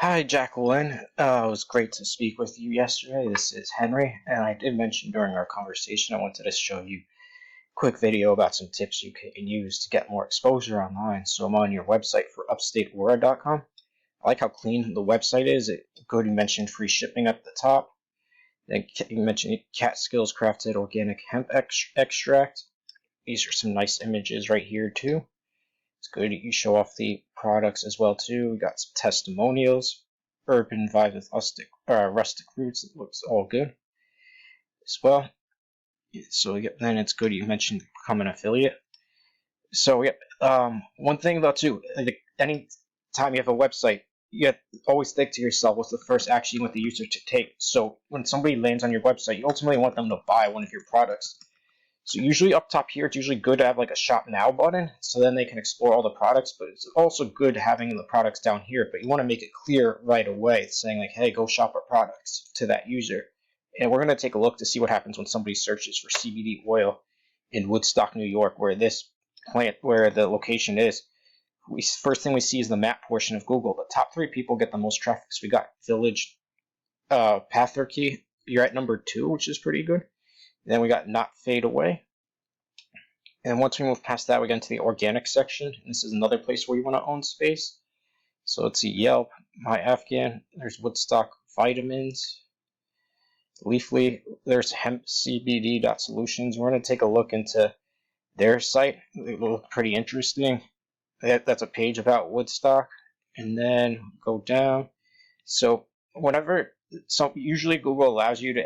Hi, Jacqueline. It was great to speak with you yesterday. This is Henry, and I did mention during our conversation I wanted to show you a quick video about some tips you can use to get more exposure online. So I'm on your website for upstateaura.com. I like how clean the website is. Good, you mentioned free shipping at the top. Then you mentioned Catskills Crafted Organic Hemp Extract. These are some nice images right here too. It's good you show off the products as well too. We got some testimonials. Urban vibe with rustic roots. It looks all good as well. So then it's good you mentioned become an affiliate. So one thing though too, like any time you have a website, you have to always think to yourself what's the first action you want the user to take. So when somebody lands on your website, you ultimately want them to buy one of your products. So usually up top here, it's usually good to have like a shop now button, so then they can explore all the products, but it's also good having the products down here, but you want to make it clear right away, saying like, hey, go shop our products to that user. And we're going to take a look to see what happens when somebody searches for CBD oil in Woodstock, New York, where this plant, where the location is. First thing we see is the map portion of Google. The top 3 people get the most traffic. So we got Village, Patherkey. You're at number 2, which is pretty good. Then we got Not Fade Away. And once we move past that, we get into the organic section. This is another place where you want to own space. So let's see, Yelp, My Afghan, there's Woodstock Vitamins, Leafly, there's hempcbd.solutions. We're going to take a look into their site. They look pretty interesting. That's a page about Woodstock. And then go down. So usually Google allows you to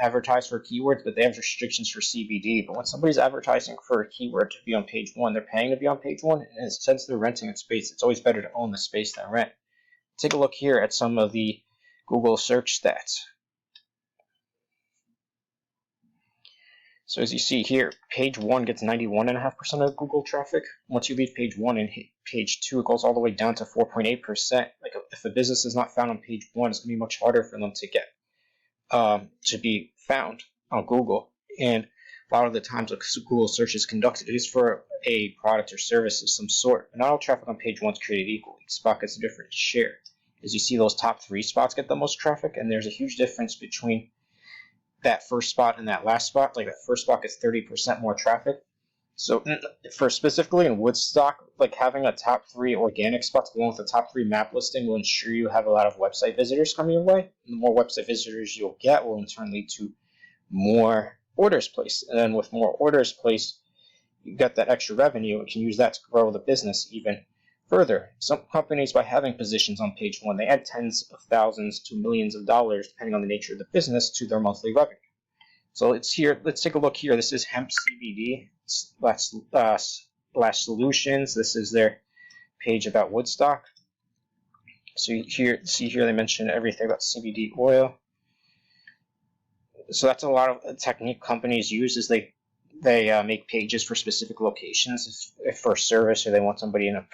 advertise for keywords, but they have restrictions for CBD. But when somebody's advertising for a keyword to be on page 1, they're paying to be on page 1, and since they're renting a space, it's always better to own the space than rent. Take a look here at some of the Google search stats. So as you see here, page 1 gets 91.5% of Google traffic. Once you leave page 1 and hit page 2, it goes all the way down to 4.8%. Like if a business is not found on page 1, it's going to be much harder for them to get to be found on Google. And a lot of the times, like Google search is conducted, it is for a product or service of some sort. But not all traffic on page 1 is created equal. Each spot gets a different share. As you see, those top 3 spots get the most traffic, and there's a huge difference between that first spot and that last spot. Like that first spot gets 30% more traffic. So for specifically in Woodstock, like having a top 3 organic spots along with the top 3 map listing will ensure you have a lot of website visitors coming your way. And the more website visitors you'll get will in turn lead to more orders placed. And then with more orders placed, you get that extra revenue and can use that to grow the business even further. Some companies, by having positions on page 1, they add tens of thousands to millions of dollars, depending on the nature of the business, to their monthly revenue. So let's take a look here. This is Hemp CBD / solutions. This is their page about Woodstock. So here they mention everything about CBD oil. So that's a lot of technique companies use, is they make pages for specific locations if for a service, or they want somebody to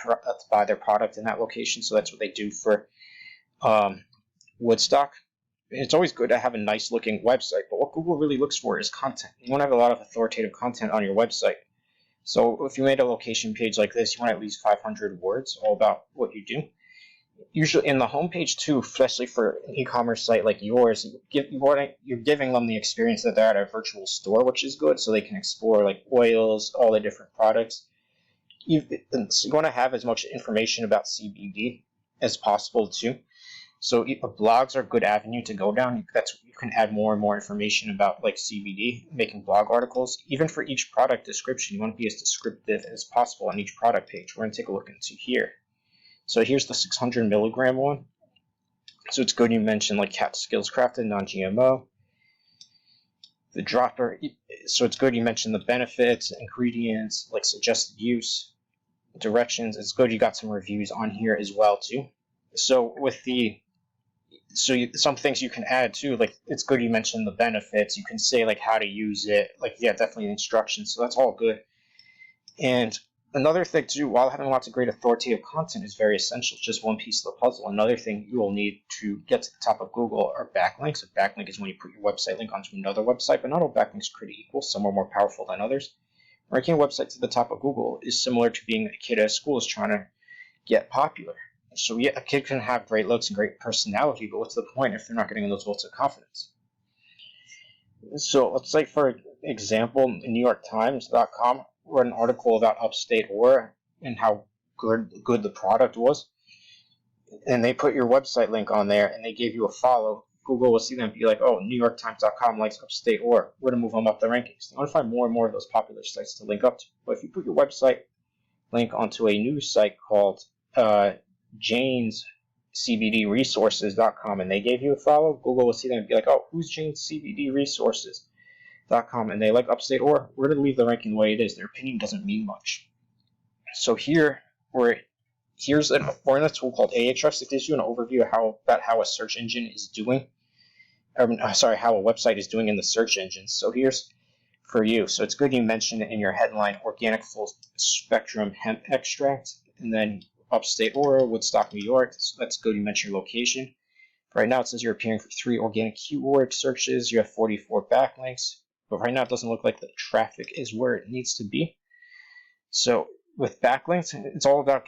buy their product in that location. So that's what they do for Woodstock. It's always good to have a nice looking website, but what Google really looks for is content. You want to have a lot of authoritative content on your website. So if you made a location page like this, you want at least 500 words all about what you do. Usually in the homepage too, especially for an e-commerce site like yours, you're giving them the experience that they're at a virtual store, which is good, so they can explore like oils, all the different products. So you want to have as much information about CBD as possible too. So blogs are a good avenue to go down. You can add more and more information about like CBD, making blog articles. Even for each product description, you want to be as descriptive as possible on each product page. We're going to take a look into here. So here's the 600 milligram one. So it's good you mentioned like Catskills Crafted, non-GMO. The dropper, so it's good you mentioned the benefits, ingredients, like suggested use, directions. It's good you got some reviews on here as well too. So some things you can add too, like it's good you mentioned the benefits. You can say like how to use it, like definitely the instructions. So that's all good. And another thing too, while having lots of great authoritative content is very essential, just one piece of the puzzle. Another thing you will need to get to the top of Google are backlinks. A backlink is when you put your website link onto another website, but not all backlinks are created equal. Some are more powerful than others. Ranking a website to the top of Google is similar to being a kid at school is trying to get popular. So yeah, a kid can have great looks and great personality, but what's the point if they're not getting those votes of confidence? So let's say, for example, NewYorkTimes.com wrote an article about Upstate Aura and how good the product was, and they put your website link on there, and they gave you a follow. Google will see them and be like, oh, NewYorkTimes.com likes Upstate Aura. We're going to move them up the rankings. They want to find more and more of those popular sites to link up to. But if you put your website link onto a news site called JanesCBDResources.com, and they gave you a follow, Google will see them and be like, oh, who's JanesCBDResources.com? And they like Upstate Aura. We're going to leave the ranking the way it is. Their opinion doesn't mean much. So here, we're in a tool called Ahrefs. It gives you an overview of how a search engine is doing. How a website is doing in the search engines. So here's for you. So it's good you mentioned in your headline organic full spectrum hemp extract, and then Upstate Aura, Woodstock, New York. So that's good you mentioned your location. Right now it says you're appearing for 3 organic keyword searches. You have 44 backlinks, but right now it doesn't look like the traffic is where it needs to be. So with backlinks, it's all about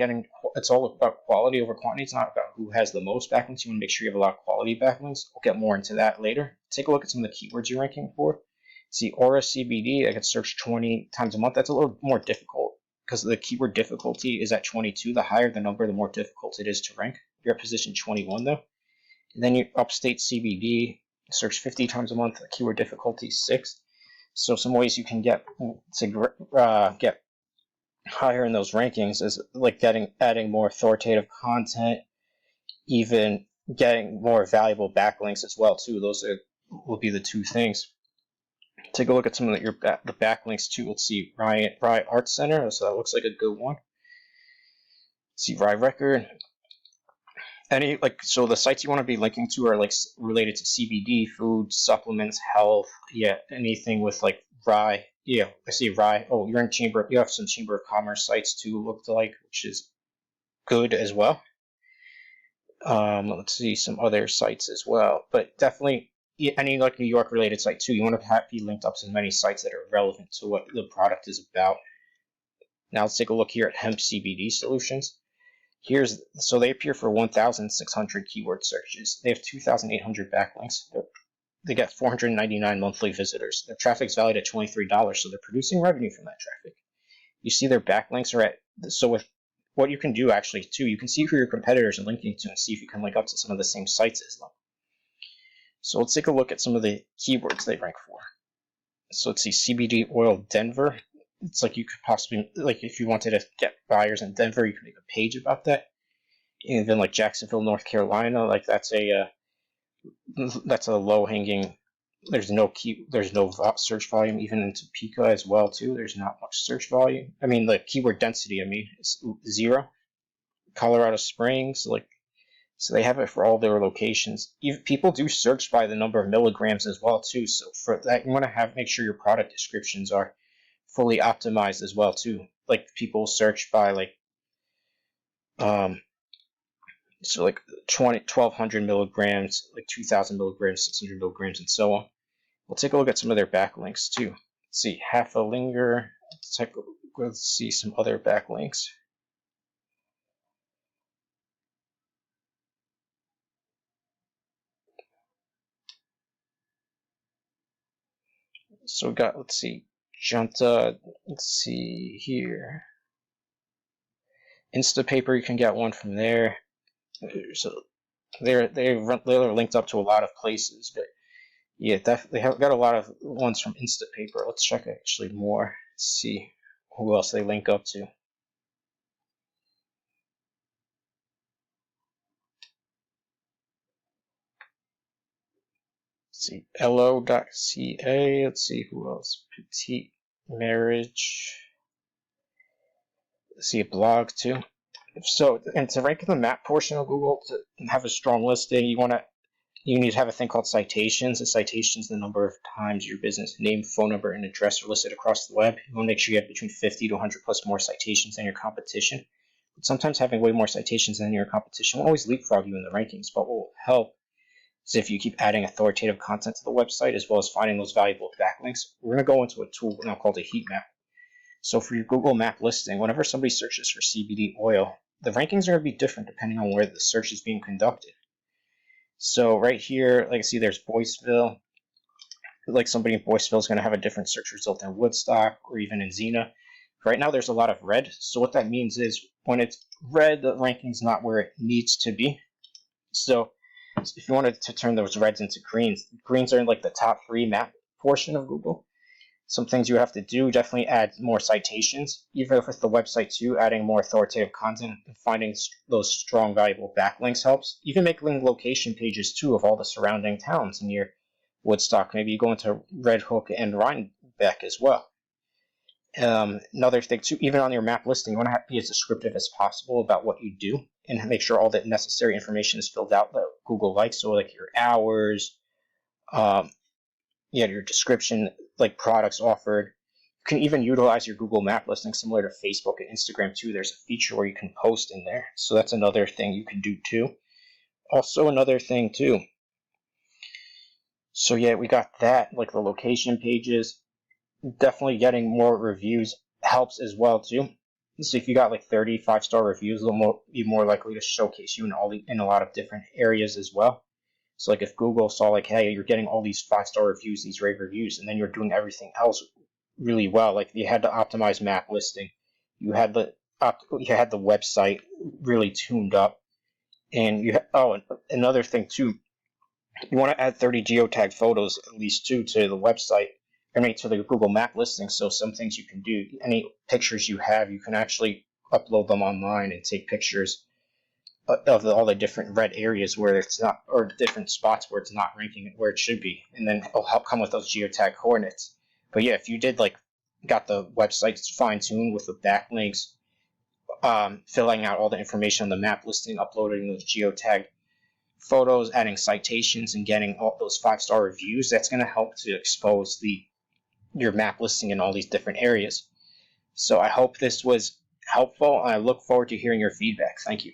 quality over quantity. It's not about who has the most backlinks. You want to make sure you have a lot of quality backlinks. We'll get more into that later. Take a look at some of the keywords you're ranking for. See, Aura CBD, I could search 20 times a month. That's a little more difficult because the keyword difficulty is at 22. The higher the number, the more difficult it is to rank. You're at position 21 though. And then your Upstate CBD, search 50 times a month. The keyword difficulty is 6. So some ways you can get higher in those rankings is like adding more authoritative content, even getting more valuable backlinks as well too. Those will be the 2 things. Take a look at some of the backlinks too. Let's see, Rye Art Center. So that looks like a good one. Let's see, Rye Record. So the sites you want to be linking to are like related to CBD, food, supplements, health. Yeah, anything with like Rye. Yeah, I see Rye. Oh, you're in Chamber. You have some Chamber of Commerce sites too, looked like, which is good as well. Let's see some other sites as well, but definitely any like New York related site too. You want to be linked up to as many sites that are relevant to what the product is about. Now let's take a look here at hemp CBD solutions. So they appear for 1,600 keyword searches. They have 2,800 backlinks. They get 499 monthly visitors. Their traffic's valued at $23, so they're producing revenue from that traffic. You see their backlinks are at, so with what you can do actually too, you can see who your competitors are linking to and see if you can link up to some of the same sites as them. So let's take a look at some of the keywords they rank for. So let's see, CBD oil Denver. It's like you could possibly, like if you wanted to get buyers in Denver, you could make a page about that. And then like Jacksonville, North Carolina, like that's a low hanging. There's no search volume even in Topeka as well too. There's not much search volume. I mean the keyword density. Is 0. Colorado Springs, so they have it for all their locations. People do search by the number of milligrams as well too. So for that, you want to make sure your product descriptions are fully optimized as well too. Like people search by so like 1,200 milligrams, like 2,000 milligrams, 600 milligrams, and so on. We'll take a look at some of their backlinks too. Let's see, half a linger. Let's see some other backlinks. So we got, let's see, Junta. Let's see here. Instapaper, you can get one from there. So they're linked up to a lot of places, but yeah, definitely have got a lot of ones from Instapaper. Let's check actually more. Let's see who else they link up to. Let's see, lo.ca. Let's see who else. Petite Marriage. Let's see a blog too. So, and to rank in the map portion of Google, to have a strong listing, you need to have a thing called citations. A citation is the number of times your business name, phone number, and address are listed across the web. You want to make sure you have between 50 to 100 plus more citations than your competition. But sometimes having way more citations than your competition won't always leapfrog you in the rankings, but what will help is if you keep adding authoritative content to the website as well as finding those valuable backlinks. We're going to go into a tool now called a heat map. So for your Google map listing, whenever somebody searches for CBD oil, the rankings are going to be different depending on where the search is being conducted. So right here, like I see there's Boyceville. Like somebody in Boyceville is going to have a different search result than Woodstock or even in Xena. Right now there's a lot of red, so what that means is when it's red, the ranking's not where it needs to be. So if you wanted to turn those reds into greens, greens are in like the top 3 map portion of Google. Some things you have to do, definitely add more citations, even with the website too, adding more authoritative content and finding those strong, valuable backlinks helps. Even making location pages too of all the surrounding towns near Woodstock. Maybe you go into Red Hook and Rhinebeck as well. Another thing too, even on your map listing, you want to be as descriptive as possible about what you do and make sure all the necessary information is filled out that Google likes. So like your hours, your description, like products offered. You can even utilize your Google map listing similar to Facebook and Instagram too. There's a feature where you can post in there. So that's another thing you can do too. Also another thing too. So yeah, we got that, like the location pages. Definitely getting more reviews helps as well too. So if you got like 30 5-star reviews, they'll be more likely to showcase you in a lot of different areas as well. So like if Google saw like, hey, you're getting all these 5-star reviews, these rave reviews, and then you're doing everything else really well, like you had to optimize map listing, you had the website really tuned up, and another thing too, you want to add 30 geotagged photos at least too to the website. To the Google map listing. So some things you can do, any pictures you have, you can actually upload them online and take pictures of all the different red areas where it's not, or different spots where it's not ranking where it should be, and then it'll help come with those geotag coordinates. But yeah, if you did got the website fine-tuned with the backlinks, filling out all the information on the map listing, uploading those geotagged photos, adding citations, and getting all those 5-star reviews, that's going to help to expose your map listing in all these different areas. So I hope this was helpful, and I look forward to hearing your feedback. Thank you.